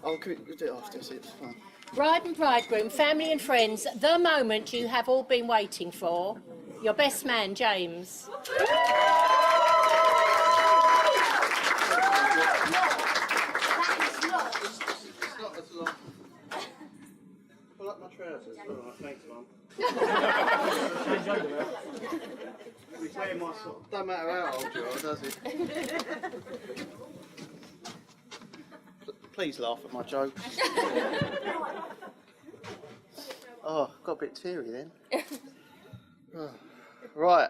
Oh, can we do it after? See, it's fun. Bride and bridegroom, family and friends, the moment you have all been waiting for. Your best man, James. Pull up my trousers. All right, thanks, Mum. He's wearing my socks. Don't matter how old you are, does it? Please laugh at my jokes. Oh, got a bit teary then. Oh. Right.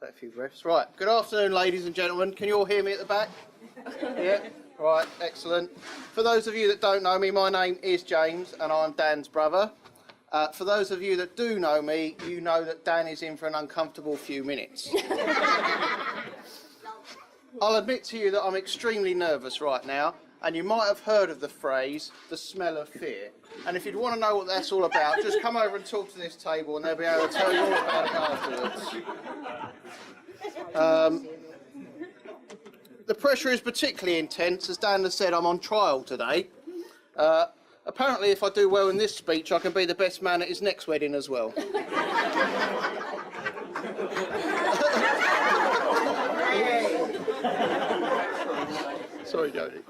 Take a few breaths. Right. Good afternoon, ladies and gentlemen. Can you all hear me at the back? Yeah. Right. Excellent. For those of you that don't know me, my name is James, and I'm Dan's brother. For those of you that do know me, you know that Dan is in for an uncomfortable few minutes. I'll admit to you that I'm extremely nervous right now, and you might have heard of the phrase, the smell of fear. And if you'd want to know what that's all about, just come over and talk to this table and they'll be able to tell you all about it afterwards. The pressure is particularly intense. As Dan has said, I'm on trial today. Apparently, if I do well in this speech, I can be the best man at his next wedding as well. Sorry, Jodie.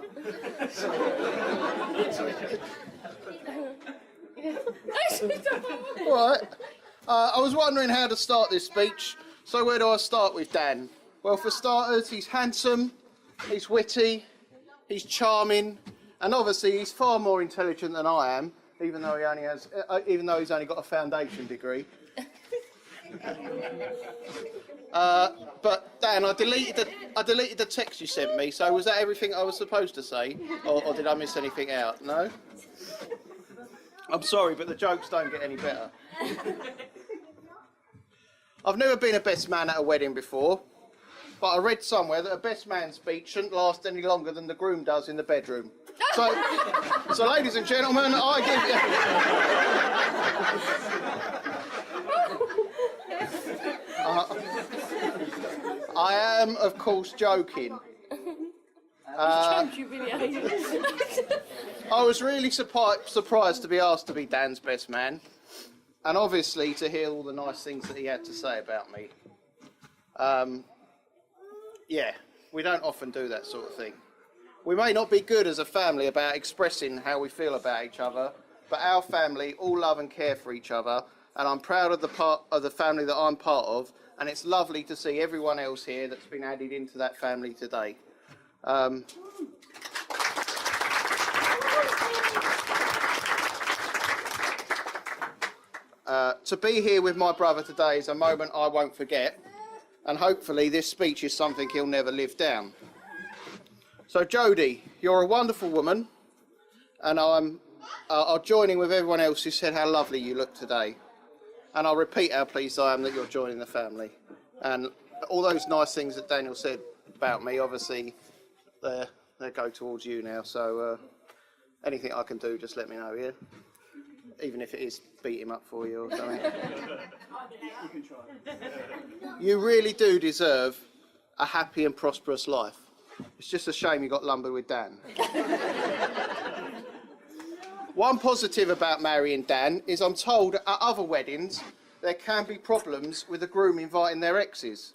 Right. I was wondering how to start this speech, so where do I start with Dan? Well, for starters, he's handsome, he's witty, he's charming, and obviously he's far more intelligent than I am, even though he's only got a foundation degree. But Dan, I deleted the text you sent me. So was that everything I was supposed to say, or did I miss anything out? No. I'm sorry, but the jokes don't get any better. I've never been a best man at a wedding before, but I read somewhere that a best man speech shouldn't last any longer than the groom does in the bedroom. So ladies and gentlemen, I am, of course, joking. I was really surprised to be asked to be Dan's best man, and obviously to hear all the nice things that he had to say about me. Yeah, we don't often do that sort of thing. We may not be good as a family about expressing how we feel about each other, but our family all love and care for each other, and I'm proud of the part of the family that I'm part of, and it's lovely to see everyone else here that's been added into that family today. To be here with my brother today is a moment I won't forget, and hopefully this speech is something he'll never live down. So Jodie, you're a wonderful woman, and I'm joining with everyone else who said how lovely you look today. And I'll repeat how pleased I am that you're joining the family. And all those nice things that Daniel said about me, obviously, they go towards you now. So anything I can do, just let me know, yeah? Even if it is beat him up for you or something. You can try. You really do deserve a happy and prosperous life. It's just a shame you got lumbered with Dan. One positive about marrying Dan is I'm told at other weddings there can be problems with the groom inviting their exes.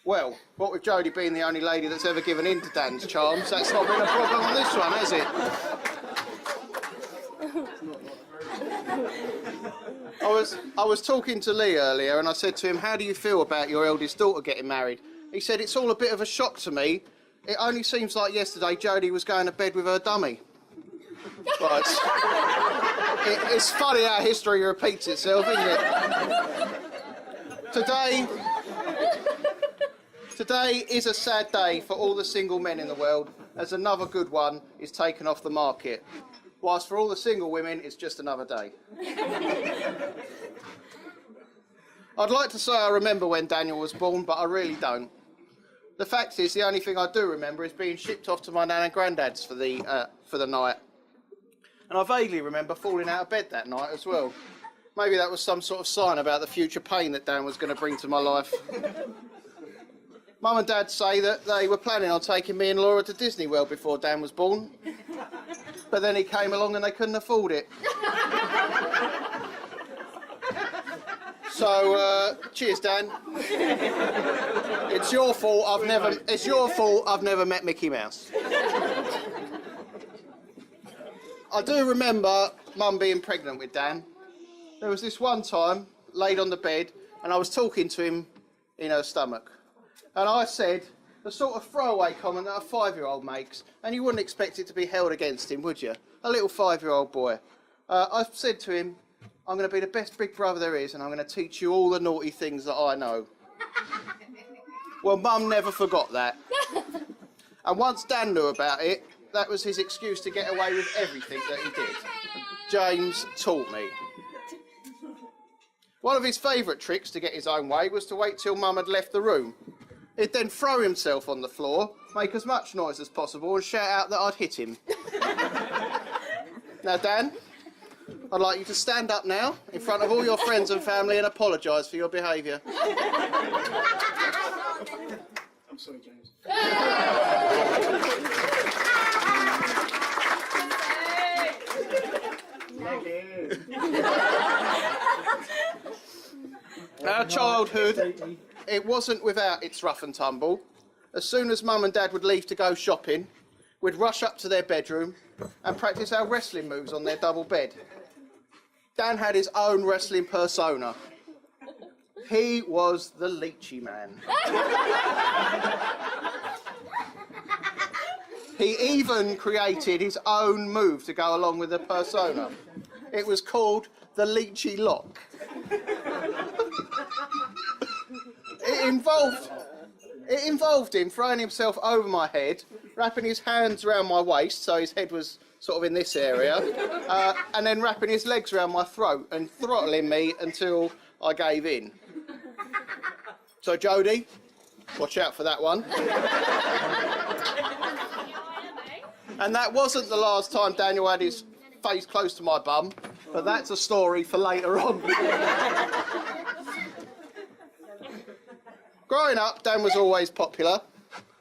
Well, what with Jodie being the only lady that's ever given in to Dan's charms, that's not been a problem on this one, has it? I was talking to Lee earlier and I said to him, how do you feel about your eldest daughter getting married? He said, it's all a bit of a shock to me. It only seems like yesterday Jodie was going to bed with her dummy. Right. It's funny how history repeats itself, isn't it? Today is a sad day for all the single men in the world, as another good one is taken off the market. Whilst for all the single women, it's just another day. I'd like to say I remember when Daniel was born, but I really don't. The fact is, the only thing I do remember is being shipped off to my nan and granddad's for the night. And I vaguely remember falling out of bed that night as well. Maybe that was some sort of sign about the future pain that Dan was going to bring to my life. Mum and Dad say that they were planning on taking me and Laura to Disney World before Dan was born. But then he came along and they couldn't afford it. So, cheers, Dan. It's your fault I've never met Mickey Mouse. I do remember Mum being pregnant with Dan. There was this one time, laid on the bed, and I was talking to him in her stomach. And I said the sort of throwaway comment that a 5-year-old makes, and you wouldn't expect it to be held against him, would you? A little 5-year-old boy. I said to him, I'm going to be the best big brother there is, and I'm going to teach you all the naughty things that I know. Well, Mum never forgot that. And once Dan knew about it, that was his excuse to get away with everything that he did. James taught me. One of his favourite tricks to get his own way was to wait till Mum had left the room. He'd then throw himself on the floor, make as much noise as possible, and shout out that I'd hit him. Now, Dan, I'd like you to stand up now in front of all your friends and family and apologise for your behaviour. I'm sorry, James. Our childhood, it wasn't without its rough and tumble. As soon as Mum and Dad would leave to go shopping, we'd rush up to their bedroom and practice our wrestling moves on their double bed. Dan had his own wrestling persona. He was the Leechy Man. He even created his own move to go along with the persona. It was called the Leechy Lock. It involved him throwing himself over my head, wrapping his hands around my waist, so his head was sort of in this area, and then wrapping his legs around my throat and throttling me until I gave in. So, Jodie, watch out for that one. And that wasn't the last time Daniel had his face close to my bum, but that's a story for later on. Growing up, Dan was always popular.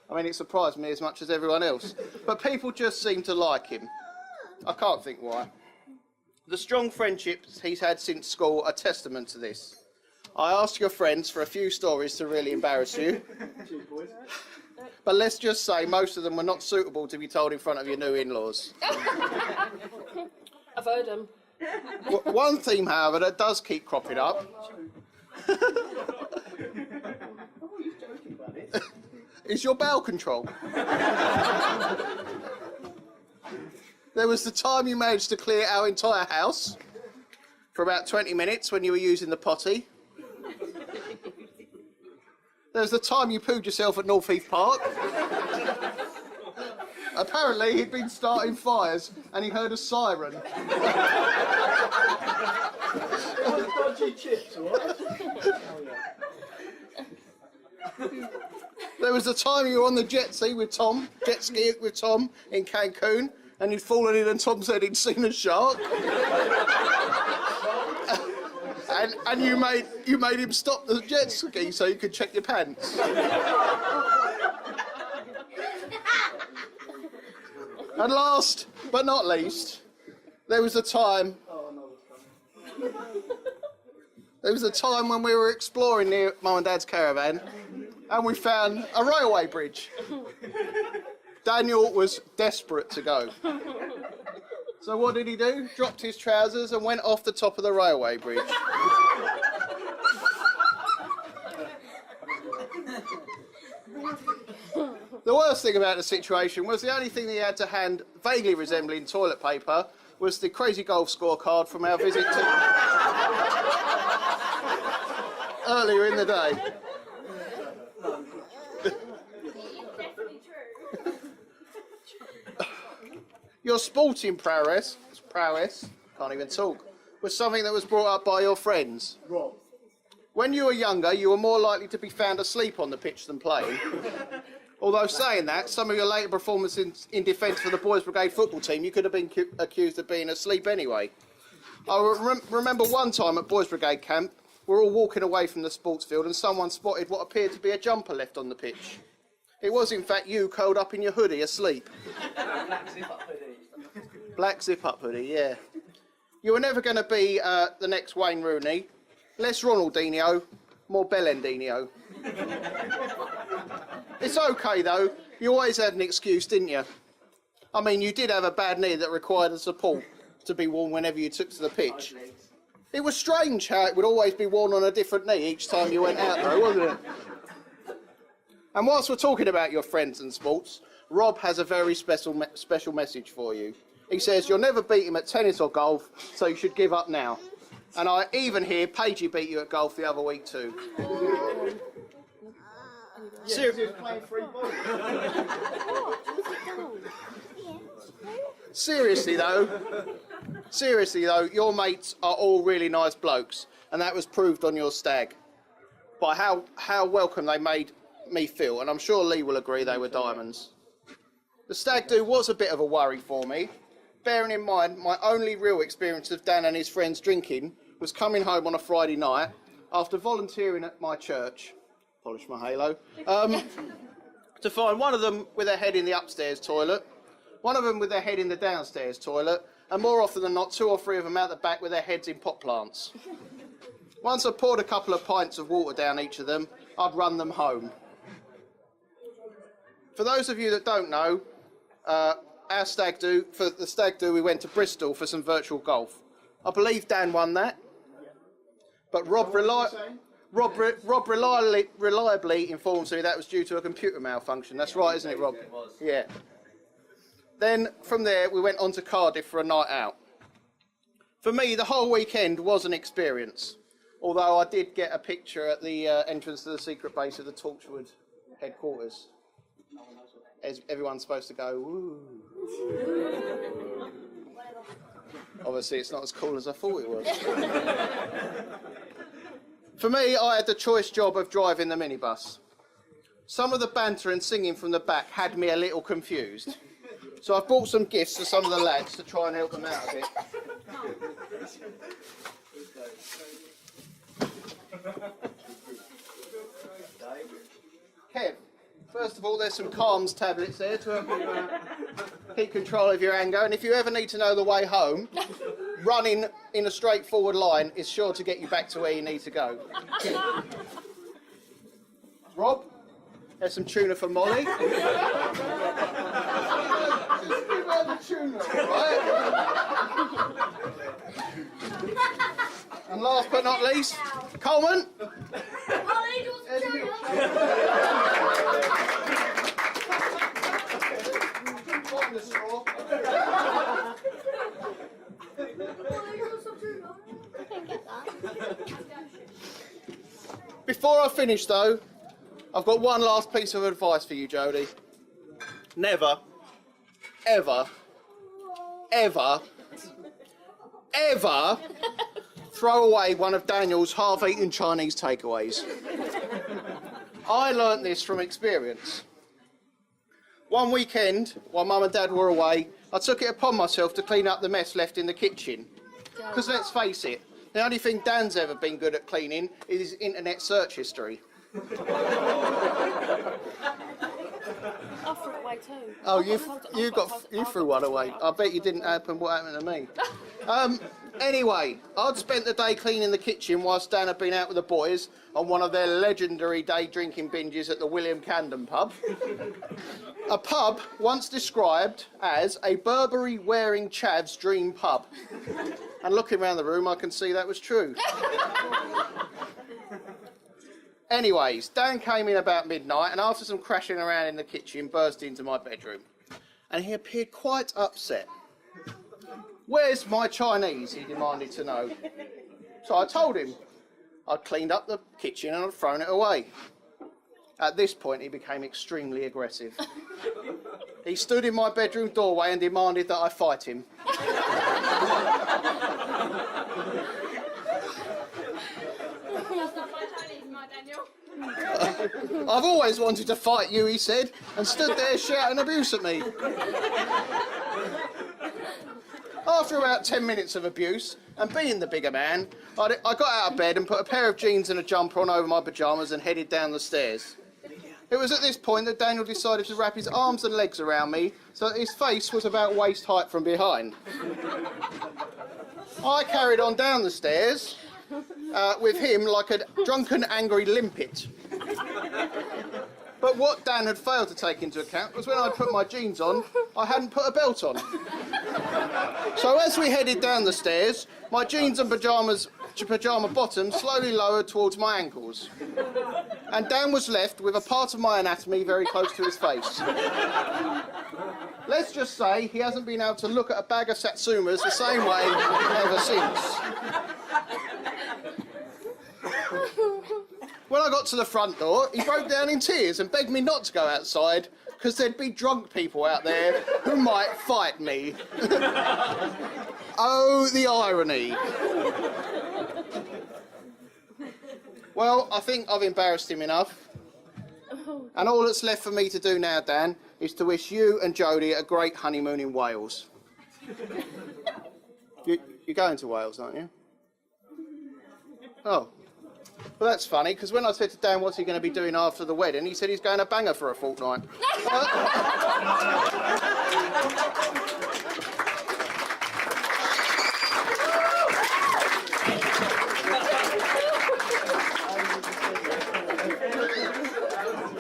I mean, it surprised me as much as everyone else. But people just seemed to like him. I can't think why. The strong friendships he's had since school are testament to this. I asked your friends for a few stories to really embarrass you. But let's just say most of them were not suitable to be told in front of your new in-laws. I've heard them. One theme, however, that does keep cropping up is your bowel control. There was the time you managed to clear our entire house for about 20 minutes when you were using the potty. There was the time you pooed yourself at North Heath Park. Apparently he'd been starting fires and he heard a siren. Dodgy chips, what? There was the time you were on the jet ski with Tom in Cancun, and you'd fallen in and Tom said he'd seen a shark. and you made him stop the jet ski so you could check your pants. And last but not least, there was a time when we were exploring near Mum and Dad's caravan and we found a railway bridge. Daniel was desperate to go. So what did he do? Dropped his trousers and went off the top of the railway bridge. The worst thing about the situation was the only thing that he had to hand, vaguely resembling toilet paper, was the Crazy Golf scorecard from our visit to earlier in the day. Your sporting prowess, can't even talk, was something that was brought up by your friends. Rob. When you were younger, you were more likely to be found asleep on the pitch than playing. Although saying that, some of your later performances in defence for the Boys Brigade football team, you could have been accused of being asleep anyway. I remember one time at Boys Brigade camp, were all walking away from the sports field and someone spotted what appeared to be a jumper left on the pitch. It was in fact you curled up in your hoodie asleep. Black zip-up hoodie. Black zip-up hoodie, yeah. You were never going to be the next Wayne Rooney. Less Ronaldinho, more Bellendinho. It's okay though, you always had an excuse, didn't you? I mean, you did have a bad knee that required a support to be worn whenever you took to the pitch. It was strange how it would always be worn on a different knee each time you went out though, wasn't it? And whilst we're talking about your friends and sports, Rob has a very special message for you. He says you'll never beat him at tennis or golf, so you should give up now. And I even hear Paigey beat you at golf the other week too. Seriously though, your mates are all really nice blokes, and that was proved on your stag by how welcome they made me feel, and I'm sure Lee will agree they were diamonds. The stag do was a bit of a worry for me, bearing in mind my only real experience of Dan and his friends drinking was coming home on a Friday night after volunteering at my church, polish my halo, to find one of them with their head in the upstairs toilet, one of them with their head in the downstairs toilet, and more often than not, 2 or 3 of them out the back with their heads in pot plants. Once I poured a couple of pints of water down each of them, I'd run them home. For those of you that don't know, for the stag do, we went to Bristol for some virtual golf. I believe Dan won that, but Rob reliably informs me that was due to a computer malfunction. That's right, isn't it, Rob? It was. Yeah. Then from there we went on to Cardiff for a night out. For me, the whole weekend was an experience, although I did get a picture at the entrance to the secret base of the Torchwood headquarters. As everyone's supposed to go, woo. Obviously it's not as cool as I thought it was. For me, I had the choice job of driving the minibus. Some of the banter and singing from the back had me a little confused. So I've bought some gifts for some of the lads to try and help them out a bit. Kev, first of all, there's some Calms tablets there to help you keep control of your anger. And if you ever need to know the way home, running in a straightforward line is sure to get you back to where you need to go. Rob, there's some tuna for Molly. Tuna, right? And last but not least, Coleman. Before I finish though, I've got one last piece of advice for you, Jodie. Never, ever, ever, ever throw away one of Daniel's half-eaten Chinese takeaways. I learnt this from experience. One weekend, while Mum and Dad were away, I took it upon myself to clean up the mess left in the kitchen. Because let's face it, the only thing Dan's ever been good at cleaning is his internet search history. I threw it away too. Oh, you threw one away. I bet you didn't happen what happened to me. Anyway, I'd spent the day cleaning the kitchen whilst Dan had been out with the boys on one of their legendary day drinking binges at the William Camden pub. A pub once described as a Burberry-wearing chav's dream pub. And looking around the room, I can see that was true. Anyways, Dan came in about midnight and after some crashing around in the kitchen, burst into my bedroom. And he appeared quite upset. "Where's my Chinese?" he demanded to know. So I told him I'd cleaned up the kitchen and I'd thrown it away. At this point, he became extremely aggressive. He stood in my bedroom doorway and demanded that I fight him. "I've always wanted to fight you," he said, and stood there shouting abuse at me. After about 10 minutes of abuse, and being the bigger man, I got out of bed and put a pair of jeans and a jumper on over my pyjamas and headed down the stairs. It was at this point that Daniel decided to wrap his arms and legs around me so that his face was about waist height from behind. I carried on down the stairs with him like a drunken, angry limpet. But what Dan had failed to take into account was when I put my jeans on, I hadn't put a belt on. So as we headed down the stairs, my jeans and pyjama bottoms slowly lowered towards my ankles. And Dan was left with a part of my anatomy very close to his face. Let's just say he hasn't been able to look at a bag of Satsumas the same way ever since. When I got to the front door, he broke down in tears and begged me not to go outside because there'd be drunk people out there who might fight me. Oh, the irony. Well, I think I've embarrassed him enough. And all that's left for me to do now, Dan, is to wish you and Jodie a great honeymoon in Wales. You're going to Wales, aren't you? Oh. Well, that's funny, because when I said to Dan what's he going to be doing after the wedding, he said he's going to Bangor for a fortnight.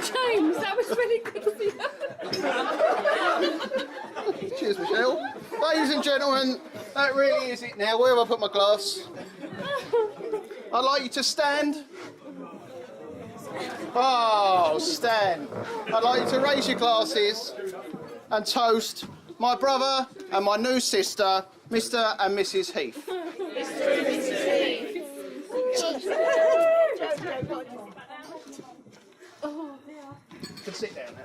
James, that was really good of you. Cheers, Michelle. Ladies and gentlemen, that really is it now. Where have I put my glass? I'd like you to stand. Oh, stand. I'd like you to raise your glasses and toast my brother and my new sister, Mr. and Mrs. Heath. Mr. and Mrs. Heath. You can sit down now.